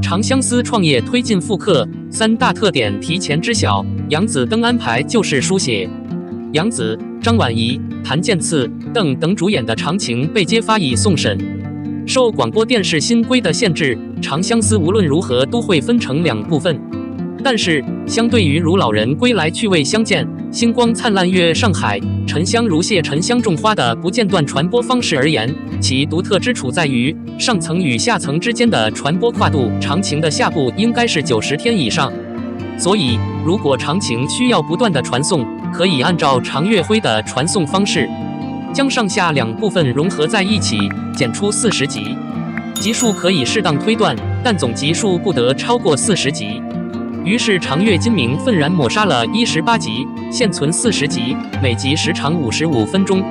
长相思创业推进复刻三大特点提前知晓，杨紫登安排就是书写。杨紫、张婉仪、谭健次、邓等主演的《长情》被揭发已送审。受广播电视新规的限制，《长相思》无论如何都会分成2部分。但是，相对于如老人归来趣味相见、星光灿烂月上海、沉香如屑沉香种花的不间断传播方式而言，其独特之处在于上层与下层之间的传播跨度。长情的下部应该是90天以上，所以如果长情需要不断的传送，可以按照长月辉的传送方式，将上下2部分融合在一起，剪出40集。集数可以适当推断，但总集数不得超过40集。于是长月金明愤然抹杀了18集，现存40集，每集时长55分钟。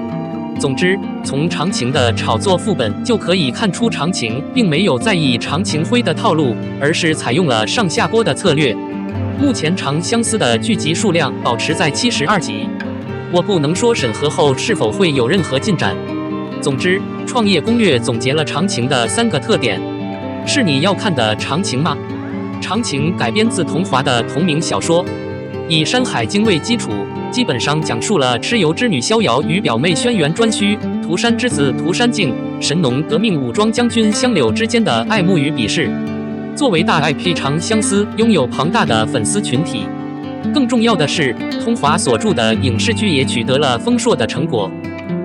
总之，从长情的炒作副本就可以看出，长情并没有在意长情辉的套路，而是采用了上下播的策略。目前长相思的剧集数量保持在72集，我不能说审核后是否会有任何进展。总之，创业攻略总结了长情的3个特点。是你要看的长情吗？长情改编自桐华的同名小说，以《山海经》为基础，基本上讲述了蚩尤之女逍遥与表妹轩辕颛顼、涂山之子涂山烬、神农革命武装将军香柳之间的爱慕与鄙视。作为大 IP， 长相思拥有庞大的粉丝群体。更重要的是，桐华所著的影视剧也取得了丰硕的成果。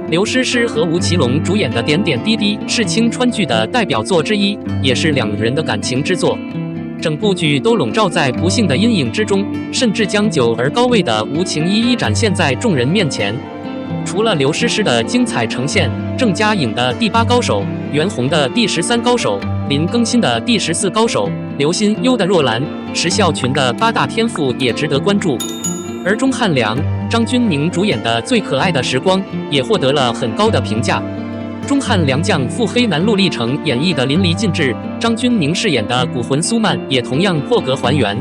刘诗诗和吴奇隆主演的《点点滴滴》是青川剧的代表作之一，也是2人的感情之作。整部剧都笼罩在不幸的阴影之中，甚至将久而高位的无情一一展现在众人面前。除了刘诗诗的精彩呈现，郑嘉颖的第8高手、袁弘的第13高手、林更新的第14高手、刘心悠的若兰、石孝群的8大天赋也值得关注。而钟汉良、张钧甯主演的《最可爱的时光》也获得了很高的评价。钟汉良将腹黑南路历程演绎得淋漓尽致，张钧甯饰演的古魂苏曼也同样破格还原。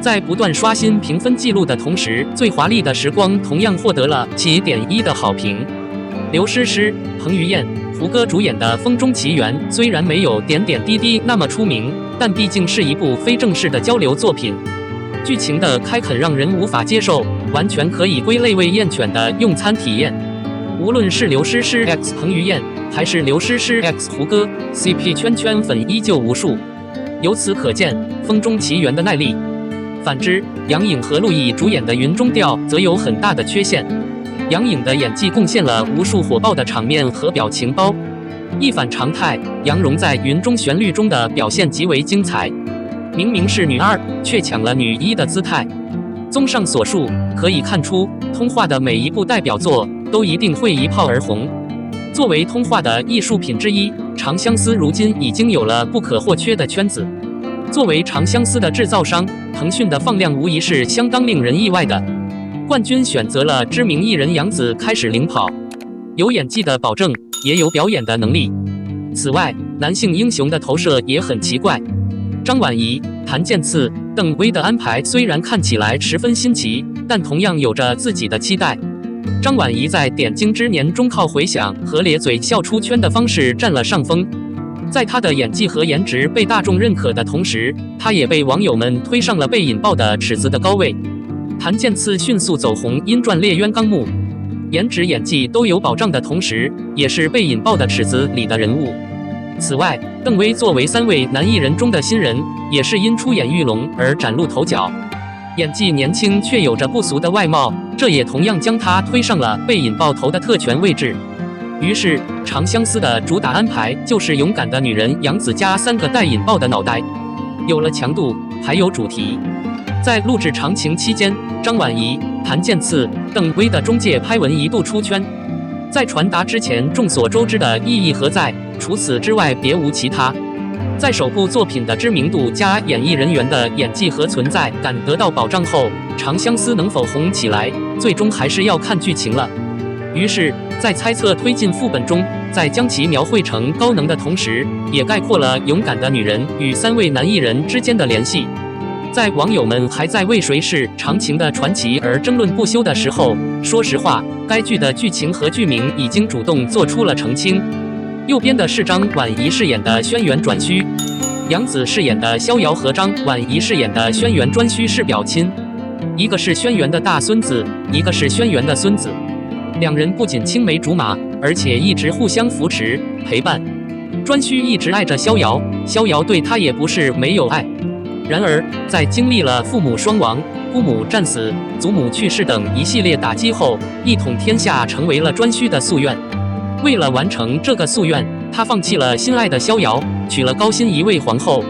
在不断刷新评分记录的同时，《最华丽的时光》同样获得了7.1的好评。刘诗诗、彭于晏、胡歌主演的《风中奇缘》虽然没有《点点滴滴》那么出名，但毕竟是一部非正式的交流作品。剧情的开垦让人无法接受，完全可以归类为厌犬的用餐体验。无论是刘诗诗 X 彭于晏，还是刘诗诗 X 胡歌 ，CP 圈粉依旧无数。由此可见，《风中奇缘》的耐力。反之，杨颖和陆毅主演的《云中调》则有很大的缺陷。杨颖的演技贡献了无数火爆的场面和表情包。一反常态，杨蓉在《云中旋律》中的表现极为精彩。明明是女2，却抢了女1的姿态。综上所述，可以看出，通话的每一部代表作都一定会一炮而红。作为通话的艺术品之一，长相思如今已经有了不可或缺的圈子。作为长相思的制造商，腾讯的放量无疑是相当令人意外的。冠军选择了知名艺人杨紫开始领跑，有演技的保证，也有表演的能力。此外，男性英雄的投射也很奇怪。张婉仪、谭健次、邓威的安排虽然看起来十分新奇，但同样有着自己的期待。张婉仪在点睛之年中靠回响和咧嘴笑出圈的方式占了上风。在她的演技和颜值被大众认可的同时，她也被网友们推上了被引爆的尺子的高位。谭健次迅速走红因传列渊纲目，颜值演技都有保障的同时，也是被引爆的尺子里的人物。此外，邓威作为3位男艺人中的新人，也是因出演玉龙而崭露头角。演技年轻却有着不俗的外貌，这也同样将他推上了被引爆头的特权位置。于是，长相思的主打安排就是勇敢的女人杨紫加3个带引爆的脑袋，有了强度，还有主题。在录制长情期间，张婉仪、谭健次、邓威的中介拍文一度出圈。在传达之前，众所周知的意义何在？除此之外，别无其他。在首部作品的知名度加演艺人员的演技和存在感得到保障后，长相思能否红起来，最终还是要看剧情了。于是，在猜测推进副本中，在将其描绘成高能的同时，也概括了勇敢的女人与3位男艺人之间的联系。在网友们还在为谁是长情的传奇而争论不休的时候，说实话，该剧的剧情和剧名已经主动做出了澄清。右边的是张婉仪饰演的轩辕转虚，杨紫饰演的逍遥和张婉仪饰演的轩辕颛顼是表亲，一个是轩辕的大孙子，一个是轩辕的孙子。两人不仅青梅竹马，而且一直互相扶持陪伴。颛顼一直爱着逍遥，逍遥对他也不是没有爱。然而，在经历了父母双亡、姑母战死、祖母去世等一系列打击后，一统天下成为了颛顼的夙愿。为了完成这个夙愿，他放弃了心爱的逍遥，娶了高辛一位皇后。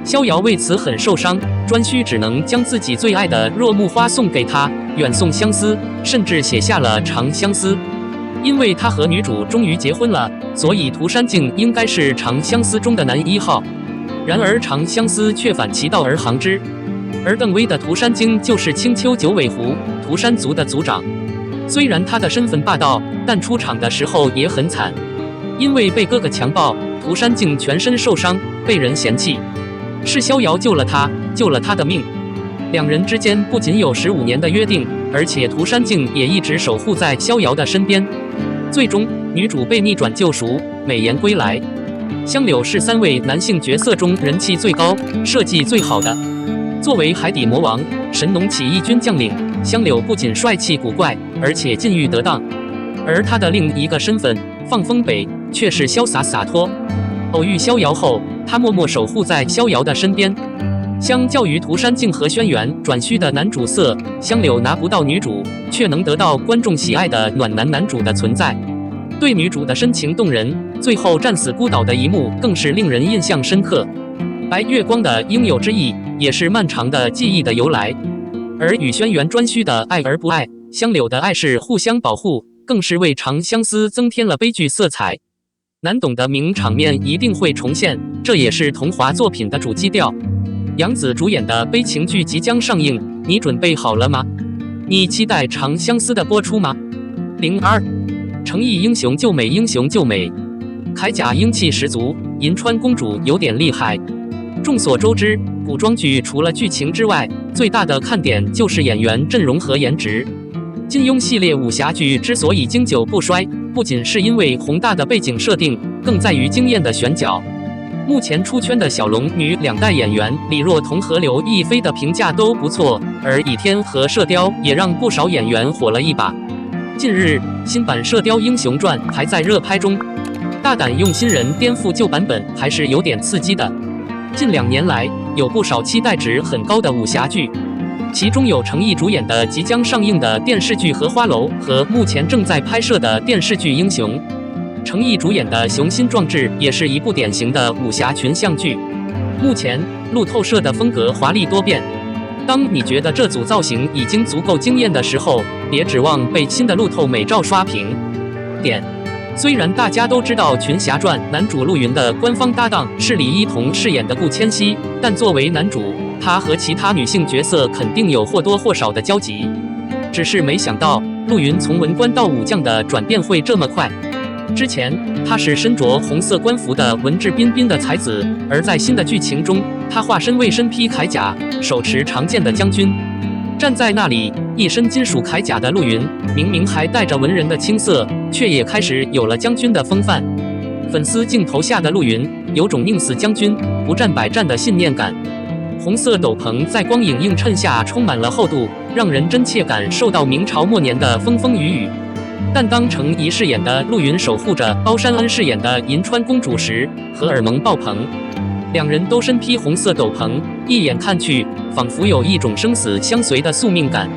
逍遥为此很受伤，颛顼只能将自己最爱的若木花送给他，远送相思，甚至写下了《长相思》。因为他和女主终于结婚了，所以涂山璟应该是《长相思》中的男一号。然而《长相思》却反其道而行之，而邓威的涂山璟就是青丘九尾狐涂山族的族长。虽然他的身份霸道，但出场的时候也很惨，因为被哥哥强暴，涂山璟全身受伤，被人嫌弃。是逍遥救了他，救了他的命。两人之间不仅有15年的约定，而且涂山璟也一直守护在逍遥的身边。最终，女主被逆转救赎，美颜归来。香柳是3位男性角色中人气最高、设计最好的。作为海底魔王、神农起义军将领，香柳不仅帅气古怪，而且禁欲得当。而他的另一个身份放风北却是潇洒洒脱。偶遇逍遥后，他默默守护在逍遥的身边。相较于涂山璟和轩辕颛顼的男主色，香柳拿不到女主，却能得到观众喜爱的暖男男主的存在。对女主的深情动人，最后战死孤岛的一幕更是令人印象深刻。白月光的应有之意，也是漫长的记忆的由来。而与轩辕颛顼的爱而不爱，香柳的爱是互相保护，更是为长相思增添了悲剧色彩。难懂的名场面一定会重现，这也是童话作品的主基调。杨紫主演的悲情剧即将上映，你准备好了吗？你期待《长相思》的播出吗？02诚意英雄救美，英雄救美，铠甲英气十足，银川公主有点厉害。众所周知，古装剧除了剧情之外，最大的看点就是演员阵容和颜值。金庸系列武侠剧之所以经久不衰，不仅是因为宏大的背景设定，更在于惊艳的选角。目前出圈的小龙女2代演员李若彤和刘亦菲的评价都不错，而倚天和射雕也让不少演员火了一把。近日，新版《射雕英雄传》还在热拍中，大胆用新人颠覆旧版本还是有点刺激的。近2年来，有不少期待值很高的武侠剧，其中有诚意主演的即将上映的电视剧《荷花楼》和目前正在拍摄的电视剧《英雄》。诚意主演的《雄心壮志》也是一部典型的武侠群像剧。目前，路透社的风格华丽多变。当你觉得这组造型已经足够惊艳的时候，别指望被新的路透美照刷屏。虽然大家都知道《群侠传》男主陆云的官方搭档是李一桐饰演的顾千玺，但作为男主，他和其他女性角色肯定有或多或少的交集。只是没想到，陆云从文官到武将的转变会这么快。之前他是身着红色官服的文质彬彬的才子，而在新的剧情中，他化身为身披铠甲、手持长剑的将军。站在那里，一身金属铠甲的陆云，明明还带着文人的青涩，却也开始有了将军的风范。粉丝镜头下的陆云，有种宁死将军不战百战的信念感。红色斗篷在光影映衬下充满了厚度，让人真切感受到明朝末年的风风雨雨。但当程颐饰演的陆云守护着包山安饰演的银川公主时，荷尔蒙爆棚。两人都身披红色斗篷，一眼看去，仿佛有一种生死相随的宿命感。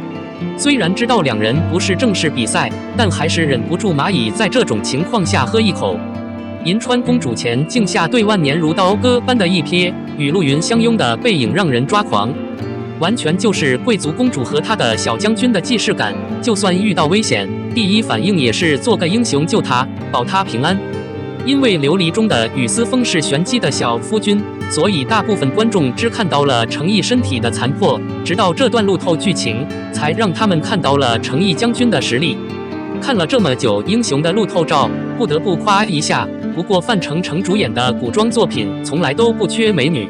虽然知道两人不是正式比赛，但还是忍不住蚂蚁在这种情况下喝一口。银川公主前镜下对万年如刀割般的一瞥，与陆云相拥的背影让人抓狂。完全就是贵族公主和她的小将军的既视感，就算遇到危险，第一反应也是做个英雄救她，保她平安。因为琉璃中的雨丝风是玄机的小夫君，所以大部分观众只看到了程毅身体的残破，直到这段路透剧情，才让他们看到了程毅将军的实力。看了这么久英雄的路透照，不得不夸一下，不过范丞丞主演的古装作品从来都不缺美女。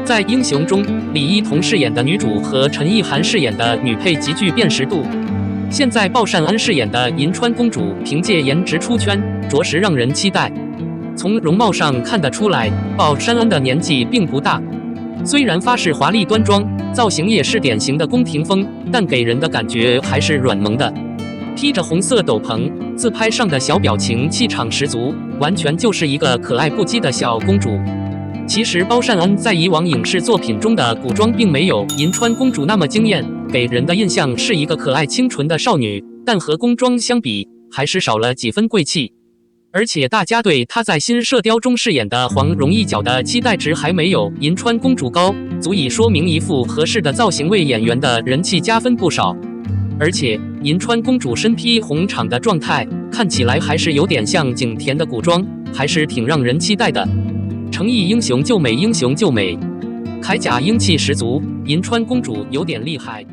在《英雄》中，李一桐饰演的女主和陈意涵饰演的女配极具辨识度。现在鲍善恩饰演的银川公主凭借颜值出圈，着实让人期待。从容貌上看得出来，鲍珊恩的年纪并不大。虽然发饰华丽端庄，造型也是典型的宫廷风，但给人的感觉还是软萌的。披着红色斗篷，自拍上的小表情气场十足，完全就是一个可爱不羁的小公主。其实包善恩在以往影视作品中的古装并没有银川公主那么惊艳，给人的印象是一个可爱清纯的少女，但和宫装相比，还是少了几分贵气。而且大家对她在新射雕中饰演的黄蓉一角的期待值还没有银川公主高，足以说明一副合适的造型为演员的人气加分不少。而且银川公主身披红氅的状态，看起来还是有点像景甜的古装，还是挺让人期待的。诚意英雄救美，英雄救美，铠甲英气十足，银川公主有点厉害。